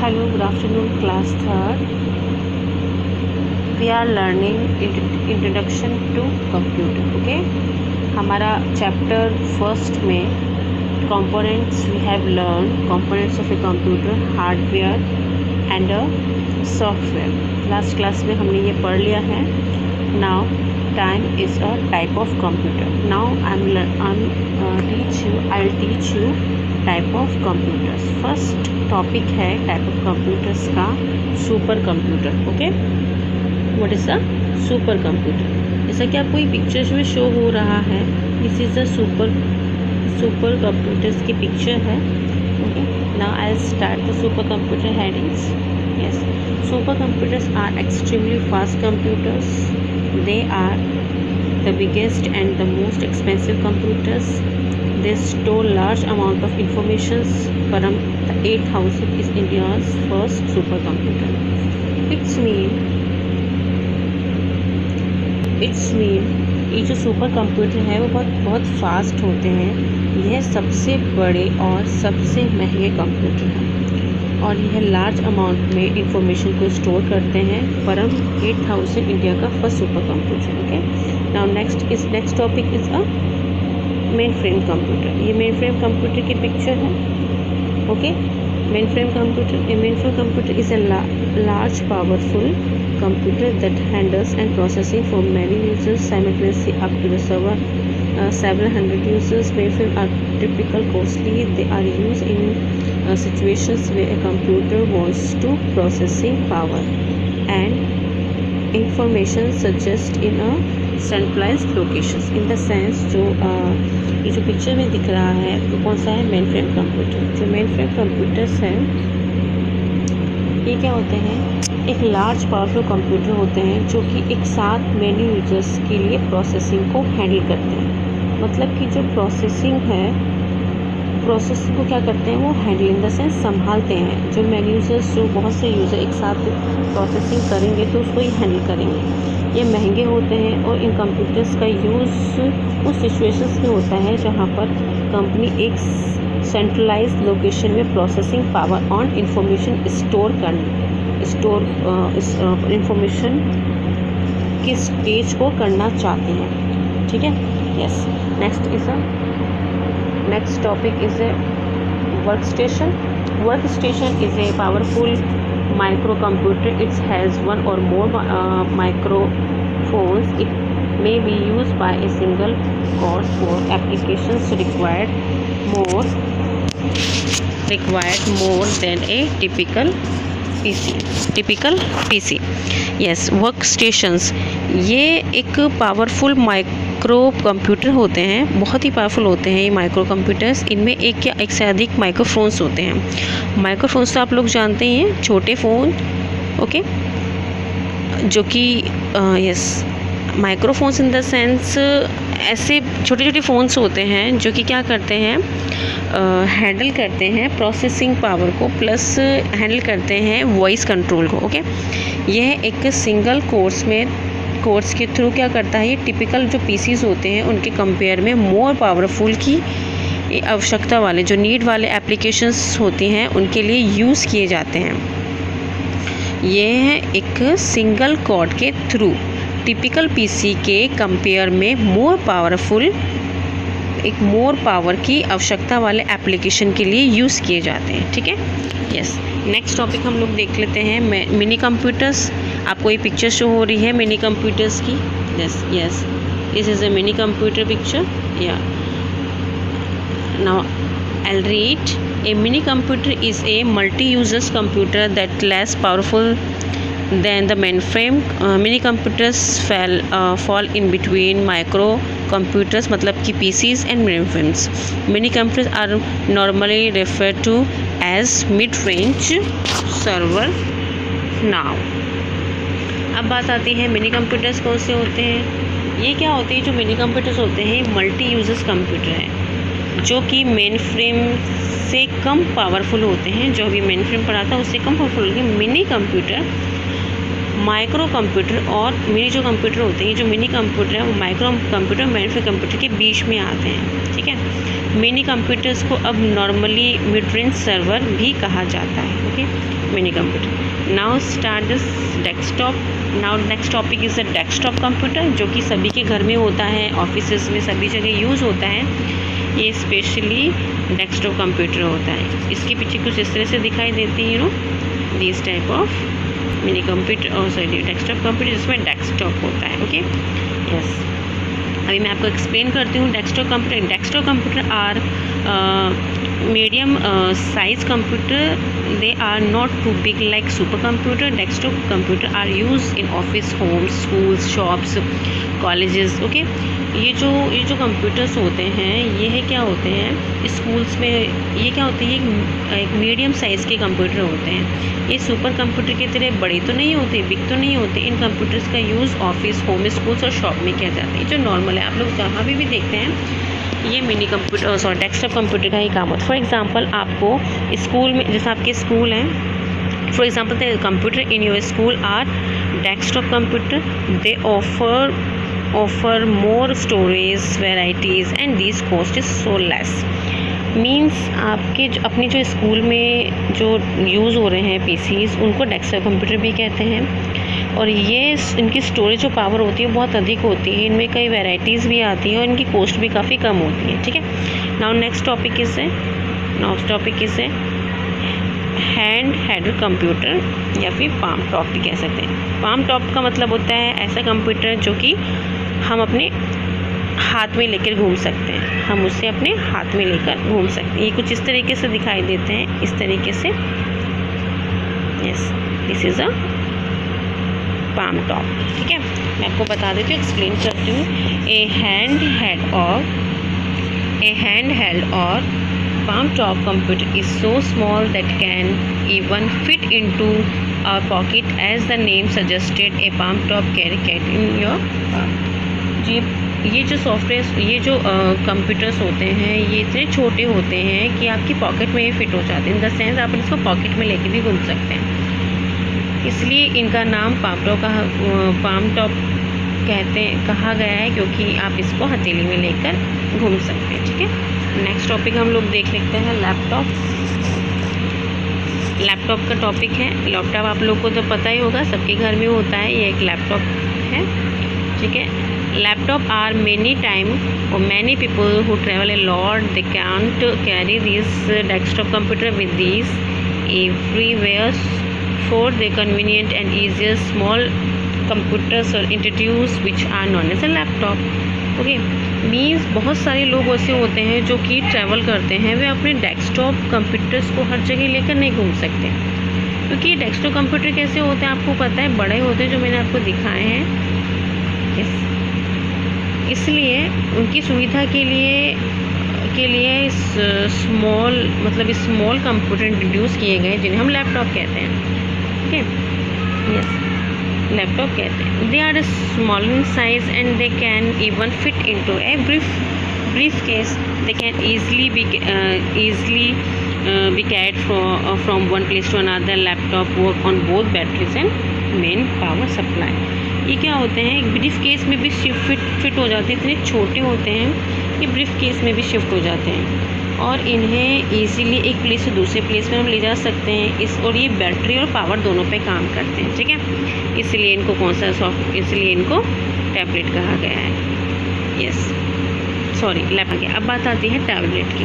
Hello, good afternoon, class third. We are learning introduction to computer. Okay, हमारा chapter first में components we have learned components of a computer, hardware and a software. Last class में हमने ये पढ़ लिया है. Now time is a type of computer. Now I'll teach you type of computers. First topic है type of computers का super computer. Okay, what is a super computer? जैसा कि आपको ये पिक्चर्स में शो हो रहा है, this is a super computers की पिक्चर है. Okay, now I will start the super computer headings. Yes, super computers are extremely fast computers. They are the biggest and the most expensive computers. They store large amount of information. Param, the 8000 is India's first supercomputer. It's mean ये जो super computer है वो बहुत fast होते हैं. यह सबसे बड़े और सबसे महंगे कंप्यूटर हैं और यह लार्ज अमाउंट में इंफॉर्मेशन को स्टोर करते हैं. परम 8000 इंडिया का first supercomputer. Okay, now next topic is a mainframe computer. ये मेन फ्रेम कंप्यूटर की पिक्चर है. Okay, mainframe computer is a large powerful computer that handles and processing for many users simultaneously up to the several hundred users. Mainframe are typical costly. They are used in situations where a computer wants to processing power and information suggest in a centralised locations. In the sense जो ये जो picture में दिख रहा है वो कौन सा है? Main frame computer. जो मेन फ्रेम कंप्यूटर्स हैं ये क्या होते हैं? एक लार्ज पावरफुल कंप्यूटर होते हैं जो कि एक साथ मेनी यूजर्स के लिए प्रोसेसिंग को हैंडल करते हैं. मतलब कि जो प्रोसेस को क्या करते हैं? वो हैंडल इन द सेंस संभालते हैं. जो मेनी यूजर्स, जो बहुत से यूज़र एक साथ प्रोसेसिंग करेंगे तो उसको ही हैंडल करेंगे. ये महंगे होते हैं और इन कंप्यूटर्स का यूज़ उस सिचुएशंस में होता है जहाँ पर कंपनी एक सेंट्रलाइज्ड लोकेशन में processing power on information information की स्टेज को करना चाहती हैं. ठीक है. Yes, next topic is a workstation. Workstation is a powerful microcomputer. It has one or more microphones. It may be used by a single core for applications required more than a typical PC. Yes, workstations ये एक powerful micro computer होते हैं. बहुत ही powerful होते हैं ये micro computers. इनमें एक या एक से अधिक माइक्रोफोन्स होते हैं. माइक्रोफोन्स तो आप लोग जानते ही हैं, छोटे फ़ोन. ओके, जो कि yes, microphones in the sense ऐसे छोटे छोटे फ़ोन्स होते हैं जो कि क्या करते हैं? हैंडल करते हैं प्रोसेसिंग पावर को, प्लस हैंडल करते हैं वॉइस कंट्रोल को. ओके, यह एक सिंगल कोर्स के थ्रू क्या करता है? ये टिपिकल जो पीसीज होते हैं उनके कंपेयर में मोर पावरफुल की आवश्यकता वाले, जो नीड वाले एप्लीकेशंस होती हैं उनके लिए यूज़ किए जाते हैं. यह एक सिंगल कॉर्ड के थ्रू टिपिकल पीसी के कंपेयर में मोर पावर की आवश्यकता वाले एप्लीकेशन के लिए यूज़ किए जाते हैं. ठीक है. यस, नेक्स्ट टॉपिक हम लोग देख लेते हैं मिनी कंप्यूटर्स. आपको ये पिक्चर शो हो रही है मिनी कंप्यूटर्स की. Yes, this is a mini computer picture. या now I'll read. A mini computer is a multi-users computer that less powerful than the mainframe. Mini computers fall in between micro computers, मतलब कि PCs and mainframes. Mini computers are normally referred to as mid-range server. Now, अब बात आती है mini computers कौन से होते हैं. ये क्या होते हैं? जो मिनी कंप्यूटर्स होते हैं मल्टी यूजर्स कंप्यूटर हैं जो कि मेन फ्रेम से कम पावरफुल होते हैं. जो भी मेन फ्रेम पढ़ा था उससे कम पावरफुल होते हैं. मिनी कंप्यूटर माइक्रो कंप्यूटर और मिनी जो कंप्यूटर होते हैं, ये जो मिनी कंप्यूटर है वो माइक्रो कंप्यूटर और मैनुफैक्चर कंप्यूटर के बीच में आते हैं, ठीक है। मिनी कंप्यूटर्स को अब नॉर्मली मिड रेंज सर्वर भी कहा जाता है, okay, mini computer. Now start this desktop. Now next topic is the desktop computer, जो कि सभी के घर में होता है, ऑफिस में सभी जगह यूज़ होता है। ये स्पेशली डेस्कटॉप कंप्यूटर होता है। इसके पीछे कुछ इस तरह से दिखाई देती है, this type of mini computer और सॉरी डेस्कटॉप कंप्यूटर, जिसमें डेस्कटॉप होता है, ओके, यस। अभी मैं आपको एक्सप्लेन करती हूँ desktop computer. Desktop computer are medium size computer, they are not too big like supercomputer. Desktop computer are use in office, homes, schools, shops, colleges, okay. ये जो computers होते हैं, ये है क्या होते हैं स्कूल्स में, ये क्या होते हैं, एक मीडियम साइज़ के कंप्यूटर होते हैं। ये सुपर कंप्यूटर की तरह बड़े तो नहीं होते, बिग तो नहीं होते। इन कंप्यूटर्स का यूज़ ऑफिस, होम, स्कूल्स और शॉप में किया जाता है। जो नॉर्मल है, आप लोग जहाँ भी देखते हैं, ये mini computer sorry desktop computer का ही काम होता है। फॉर एग्जांपल, आपको स्कूल में, जैसे आपके स्कूल हैं, for example the computer in your school are desktop computer. They offer more storage varieties and this cost is so less. Means आपके अपने जो स्कूल में जो यूज़ हो रहे हैं पीसीज, उनको डेस्कटॉप कंप्यूटर भी कहते हैं। और ये इनकी स्टोरेज जो पावर होती है बहुत अधिक होती है, इनमें कई वैरायटीज़ भी आती हैं और इनकी कॉस्ट भी काफ़ी कम होती है, ठीक है। Now next topic is hand held computer या फिर पाम टॉप भी कह सकते हैं। पाम टॉप का मतलब होता है ऐसा कंप्यूटर जो कि हम अपने हाथ में लेकर घूम सकते हैं, हम उसे अपने हाथ में लेकर घूम सकते हैं। ये कुछ इस तरीके से दिखाई देते हैं, इस तरीके से, yes, this is a palm top, ठीक है। मैं आपको बता देती हूँ, एक्सप्लेन करती हूँ। ए हैंड हेल्ड और palm top computer is so small that can even fit into our pocket, as the name suggested, a palm top can get in your palm। जी, ये जो सॉफ्टवेयर, ये जो कंप्यूटर्स होते हैं, ये इतने छोटे होते हैं कि आपकी पॉकेट में ही फिट हो जाते हैं। इन द सेंस आप इसको पॉकेट में लेके भी घूम सकते हैं, इसलिए इनका नाम पाम टॉप कहा गया है, क्योंकि आप इसको हथेली में लेकर घूम सकते हैं, ठीक है। नेक्स्ट टॉपिक हम लोग देख लेते हैं लैपटॉप का टॉपिक है। लैपटॉप आप लोग को तो पता ही होगा, सबके घर में होता है, ये एक लैपटॉप है, ठीक है। Laptop are many people who travel a lot, they can't carry this desktop computer with this everywhere for the convenient and easier small computers are introduced which are known as a laptop, okay. Means बहुत सारे लोग ऐसे होते हैं जो कि travel करते हैं, वे अपने डेस्कटॉप कंप्यूटर्स को हर जगह लेकर नहीं घूम सकते, क्योंकि डेस्कटॉप कंप्यूटर कैसे होते हैं आपको पता है, बड़े होते हैं, जो मैंने आपको दिखाए हैं। इसलिए उनकी सुविधा के लिए स्मॉल कंप्यूटर इंट्रोड्यूस किए गए, जिन्हें हम लैपटॉप कहते हैं, ठीक है, यस, लैपटॉप कहते हैं। They are small in size and they can even fit into a briefcase. They can easily be carried from one place to another. Laptop work on both batteries and main power supply। ये क्या होते हैं, एक brief case में भी fit हो जाते हैं, इतने छोटे होते हैं कि ब्रीफ केस में भी शिफ्ट हो जाते हैं, और इन्हें इजीली एक प्लेस से दूसरे प्लेस में हम ले जा सकते हैं। और ये बैटरी और पावर दोनों पे काम करते हैं, ठीक है। इसलिए इनको टैबलेट कहा गया है, यस, सॉरी लैपटॉप। अब बात आती है टैबलेट की।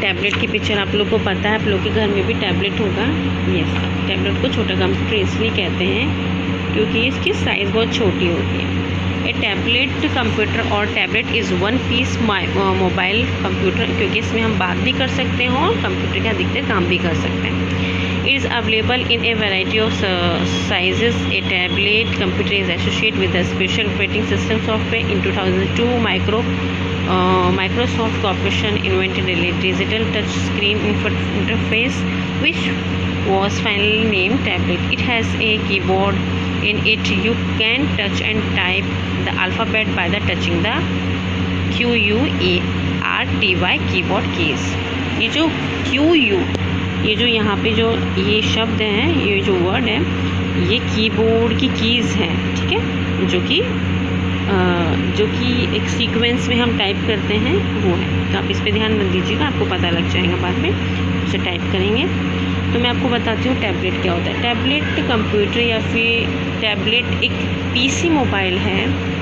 टैबलेट की पिक्चर आप लोग को पता है, आप लोग के घर में भी टैबलेट होगा, यस। टैबलेट को छोटा कंप्यूटर इसलिए कहते हैं क्योंकि इसकी साइज़ बहुत छोटी होती है। ए टैबलेट कंप्यूटर और tablet is one piece mobile computer, क्योंकि इसमें हम बात भी कर सकते हैं और कंप्यूटर के अधिकतर काम भी कर सकते हैं। It is available in a variety of sizes. A tablet computer is associated with a special operating system software. In 2002, Microsoft Corporation invented a digital touch screen interface, which was finally named tablet. It has a keyboard. In it, you can touch and type the alphabet by touching the QUERTY keyboard keys. ये जो QU ये जो यहाँ पे जो ये शब्द हैं, ये जो वर्ड है, ये कीबोर्ड की कीज़ हैं, ठीक है, जो कि एक सीक्वेंस में हम टाइप करते हैं वो है। तो आप इस पे ध्यान मत दीजिएगा, आपको पता लग जाएगा बाद में, उसे टाइप करेंगे। तो मैं आपको बताती हूँ टैबलेट क्या होता है। टैबलेट कंप्यूटर या फिर टैबलेट एक पीसी मोबाइल है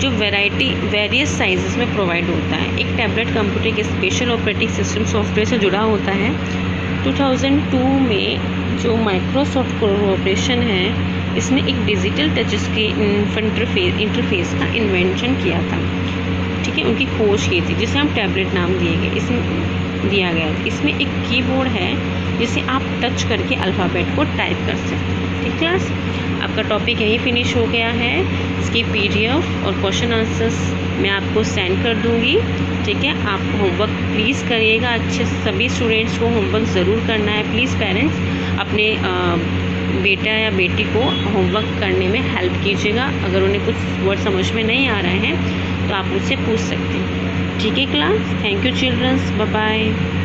जो वेरियस साइजेस में प्रोवाइड होता है। एक टैबलेट कंप्यूटर एक स्पेशल ऑपरेटिंग सिस्टम सॉफ्टवेयर से जुड़ा होता है। 2002 में जो माइक्रोसॉफ्ट कॉर्पोरेशन है, इसने एक डिजिटल टच स्क्रीन इंटरफेस का इन्वेंशन किया था, ठीक है, उनकी खोज की थी, जिसे हम टैबलेट नाम दिया गया था। इसमें एक कीबोर्ड है जिसे आप टच करके अल्फ़ाबेट को टाइप कर सकते हैं। ठीक क्लास, आपका टॉपिक यहीं फिनिश हो गया है। इसकी पीडीएफ और क्वेश्चन आंसर्स मैं आपको सेंड कर दूंगी, ठीक है। आप होमवर्क प्लीज़ करिएगा, अच्छे सभी स्टूडेंट्स को होमवर्क ज़रूर करना है। प्लीज़ पेरेंट्स अपने बेटा या बेटी को होमवर्क करने में हेल्प कीजिएगा। अगर उन्हें कुछ वर्ड समझ में नहीं आ रहे हैं तो आप मुझसे पूछ सकते हैं, ठीक है class. Thank you childrens, bye bye.